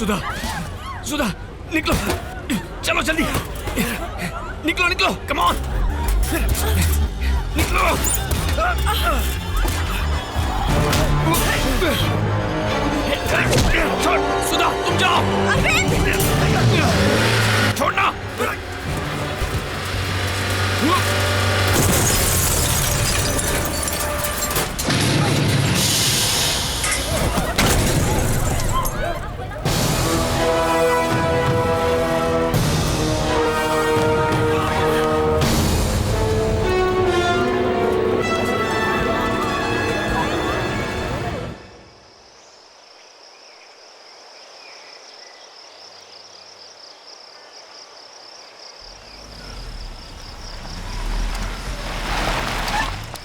सुधा, सुधा, निकलो, चलो जल्दी, निकलो निकलो, कम ऑन, निकलो। छोड़, सुधा, तुम जाओ। छोड़ना।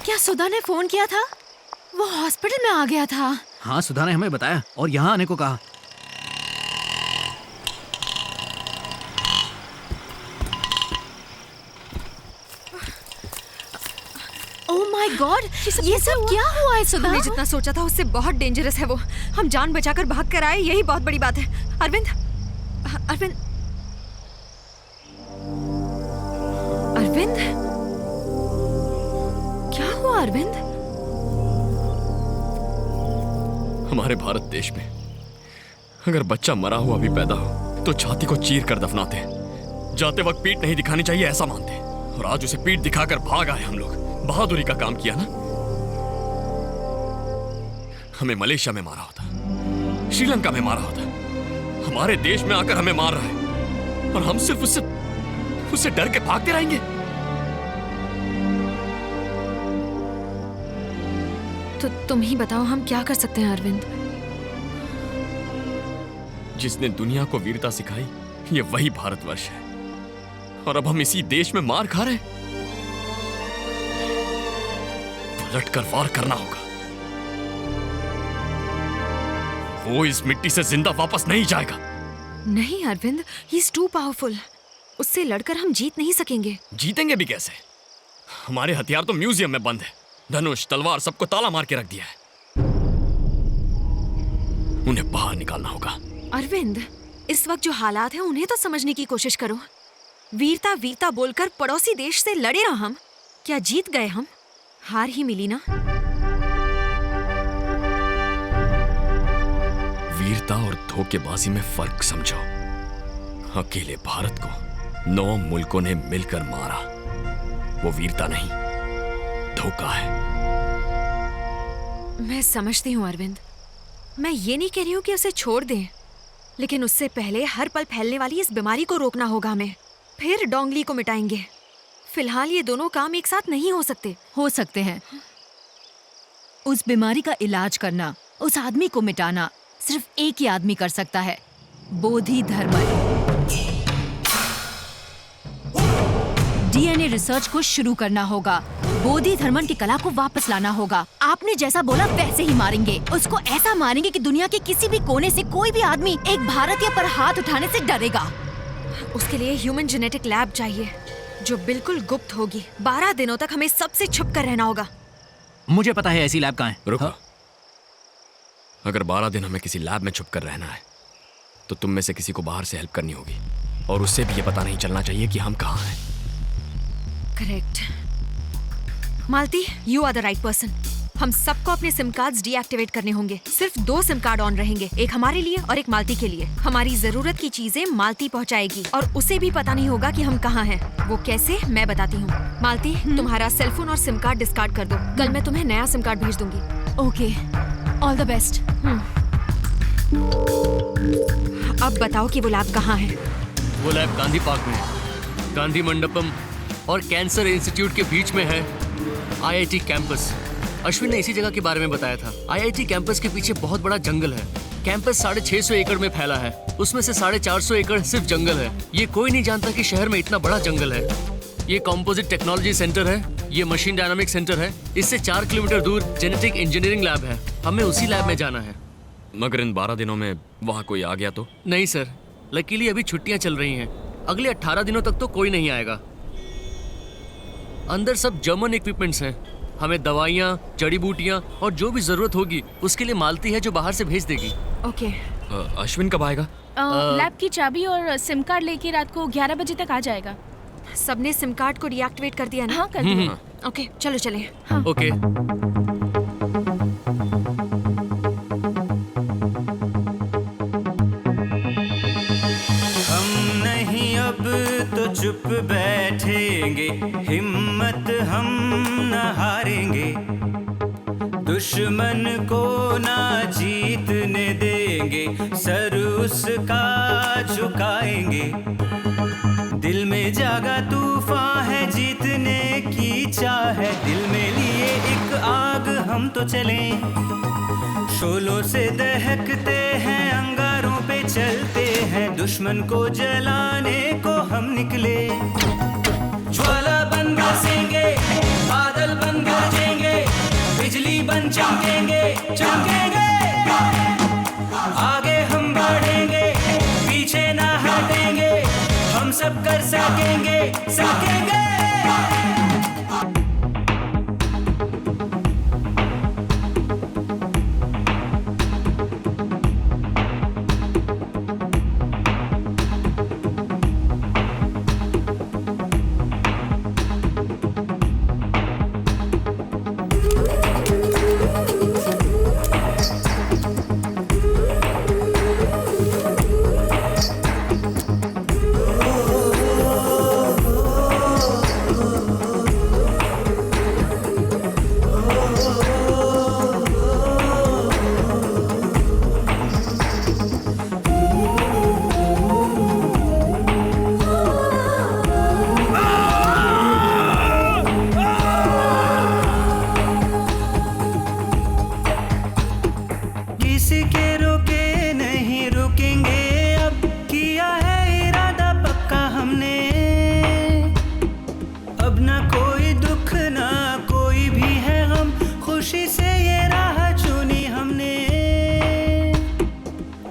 क्या सुधा ने फोन किया था? वो हॉस्पिटल में आ गया था। हाँ, सुधा ने हमें बताया और यहाँ आने को कहा। ओह माय गॉड, ये सब क्या हुआ है सुधा? हमने जितना सोचा था उससे बहुत डेंजरस है वो। हम जान बचाकर भाग कर आए, यही बहुत बड़ी बात है। अरविंद, अरविंद, अरविंद, क्या हुआ अरविंद? हमारे भारत देश में अगर बच्चा मरा हुआ भी पैदा हो तो छाती को चीर कर दफनाते हैं। जाते वक्त पीठ नहीं दिखानी चाहिए ऐसा मानते हैं। और आज उसे पीठ दिखाकर भाग आए हम लोग। बहादुरी का काम किया ना। हमें मलेशिया में मारा होता, श्रीलंका में मारा होता, हमारे देश में आकर हमें मार रहा है और हम सिर्फ उससे डर के भागते रहेंगे। तो तुम ही बताओ हम क्या कर सकते हैं अरविंद? जिसने दुनिया को वीरता सिखाई ये वही भारतवर्ष है और अब हम इसी देश में मार खा रहे हैं। पलट कर वार करना होगा। वो इस मिट्टी से जिंदा वापस नहीं जाएगा। नहीं Arvind, he is too powerful. उससे लड़कर हम जीत नहीं सकेंगे। जीतेंगे भी कैसे? हमारे हथियार तो म्यूजियम में बंद है। धनुष, तलवार सबको ताला मार के रख दिया है। उन्हें बाहर निकालना होगा। अरविंद, इस वक्त जो हालात हैं उन्हें तो समझने की कोशिश करो। वीरता वीरता बोलकर पड़ोसी देश से लड़े ना हम। क्या जीत गए हम? हार ही मिली ना। वीरता और धोखेबाजी में फर्क समझो। अकेले भारत को 9 मुल्कों ने मिलकर मारा। वो वीरता नहीं, धोखा है। मैं समझती हूँ अरविंद। मैं ये नहीं कह रही हूँ कि उसे छोड़ दें, लेकिन उससे पहले हर पल फैलने वाली इस बीमारी को रोकना होगा हमें। फिर डोंगली को मिटाएंगे। फिलहाल ये दोनों काम एक साथ नहीं हो सकते। हो सकते हैं। उस बीमारी का इलाज करना, उस आदमी को मिटाना सिर्फ एक ही आदमी कर सकता है, बोधि धर्मन। डीएनए रिसर्च को शुरू करना होगा। बोधि धर्मन की कला को वापस लाना होगा। आपने जैसा बोला वैसे ही मारेंगे। उसको ऐसा मारेंगे कि दुनिया के किसी भी कोने से कोई भी आदमी एक भारतीय पर हाथ उठाने से डरेगा। उसके लिए ह्यूमन जेनेटिक लैब चाहिए जो बिल्कुल गुप्त होगी। 12 दिनों तक हमें सबसे छुप कर रहना होगा। मुझे पता है ऐसी लैब कहाँ है। रुको। हाँ? अगर 12 दिन हमें किसी लैब में छुप कर रहना है तो तुम में से किसी को बाहर से हेल्प करनी होगी और उससे भी ये पता नहीं चलना चाहिए कि हम कहाँ हैं। Correct. Malati, you are the right person. हम सबको अपने सिम कार्ड्स डीएक्टिवेट करने होंगे। सिर्फ 2 सिम कार्ड ऑन रहेंगे, एक हमारे लिए और एक मालती के लिए। हमारी जरूरत की चीजें मालती पहुंचाएगी और उसे भी पता नहीं होगा कि हम कहाँ हैं। वो कैसे, मैं बताती हूँ। मालती, तुम्हारा सेलफोन और सिम कार्ड डिस्कार्ड कर दो। कल मैं तुम्हें नया सिम कार्ड भेज दूंगी। Okay, all the best. अब बताओ कि वो लैब कहाँ है? वो लैब गांधी पार्क में है। गांधी मंडपम और कैंसर इंस्टीट्यूट के बीच में है आईआईटी कैंपस। अश्विन ने इसी जगह के बारे में बताया था। आईआईटी कैंपस के पीछे बहुत बड़ा जंगल है। कैंपस 650 एकड़ में फैला है। उसमें से 450 एकड़ सिर्फ जंगल है। ये कोई नहीं जानता कि शहर में इतना बड़ा जंगल है। ये कंपोजिट टेक्नोलॉजी सेंटर है। ये मशीन डायनामिक सेंटर है। इससे 4 किलोमीटर दूर जेनेटिक इंजीनियरिंग लैब है। हमें उसी लैब में जाना है। मगर इन 12 दिनों में वहाँ कोई आ गया तो? नहीं सर, लकीली अभी छुट्टियां चल रही हैं। अगले 18 दिनों तक तो कोई नहीं आएगा। अंदर सब जर्मन इक्विपमेंट्स हैं। हमें दवाइयाँ, जड़ी बूटियाँ और जो भी जरूरत होगी उसके लिए मालती है जो बाहर से भेज देगी। ओके, अश्विन कब आएगा? लैब की चाबी और सिम कार्ड लेके रात को 11 बजे तक आ जाएगा। सबने सिम कार्ड को डीएक्टिवेट कर दिया ना? हाँ कर दिया। ओके चलो चलें। ओके। हम नहीं अब तो चुप बैठेंगे, हिम्मत हम न हारेंगे, दुश्मन को ना जीतने देंगे, सर उसका झुकाएंगे। दिल में जागा तूफान है, जीतने की चाह है, दिल में लिए एक आग हम तो चलें, शोलों से दहकते हैं, अंगारों पे चलते हैं, दुश्मन को जलाने को हम निकले। ज्वाला बन बरसेंगे, बादल बन गरजेंगे, बिजली बन चमकेंगे चमकेंगे, आगे हम बढ़ेंगे, पीछे ना हटेंगे, हम सब कर सकेंगे सकेंगे।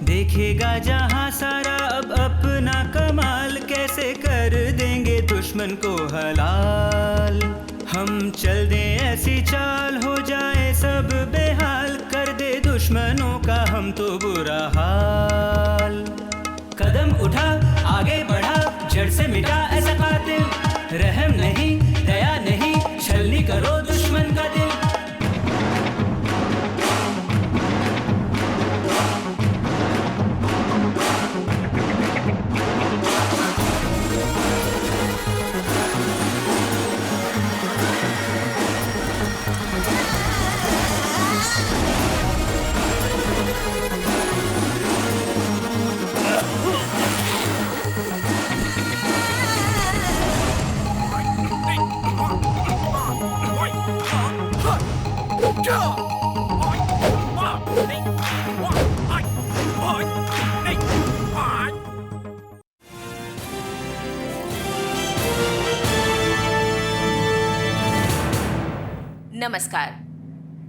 देखेगा जहां सारा अब अपना कमाल, कैसे कर देंगे दुश्मन को हलाल। हम चल दें ऐसी चाल, हो जाए सब बेहाल, कर दे दुश्मनों का हम तो बुरा हाल। कदम उठा आगे बढ़ा, जड़ से मिटा ऐसा कातिल, रहम नहीं दया नहीं, छलनी करो दुश्मन का दिल। नमस्कार।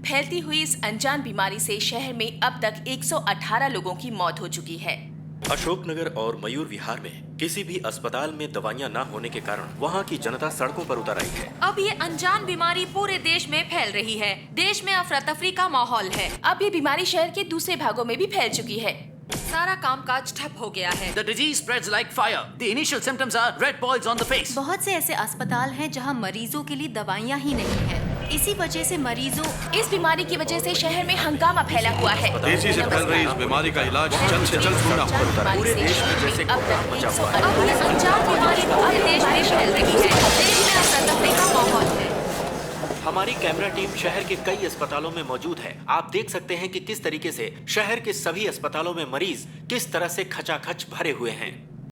फैलती हुई इस अनजान बीमारी से शहर में अब तक 118 लोगों की मौत हो चुकी है। अशोकनगर और मयूर विहार में किसी भी अस्पताल में दवाइयां न होने के कारण वहां की जनता सड़कों पर उतर आई है। अब ये अनजान बीमारी पूरे देश में फैल रही है। देश में अफरा तफरी का माहौल है। अब ये बीमारी शहर के दूसरे भागों में भी फैल चुकी है। सारा कामकाज ठप हो गया है। The disease spreads like fire. The initial symptoms are red boils on the face. बहुत से ऐसे अस्पताल हैं जहां मरीजों के लिए दवाइयां ही नहीं है। इसी वजह से मरीजों इस बीमारी की वजह से शहर में हंगामा फैला हुआ है। तेजी से फैल रही इस बीमारी का इलाज जल्द से जल्द ढूंढना होगा। पूरे देश में जैसे अब तक 118 अनजान बीमारी पूरे देश में फैल रही है। देश में अफरा तफरी का माहौल है। हमारी कैमरा टीम शहर के कई अस्पतालों में मौजूद है। आप देख सकते हैं कि किस तरीके से शहर के सभी अस्पतालों में मरीज किस तरह से खचाखच भरे हुए हैं।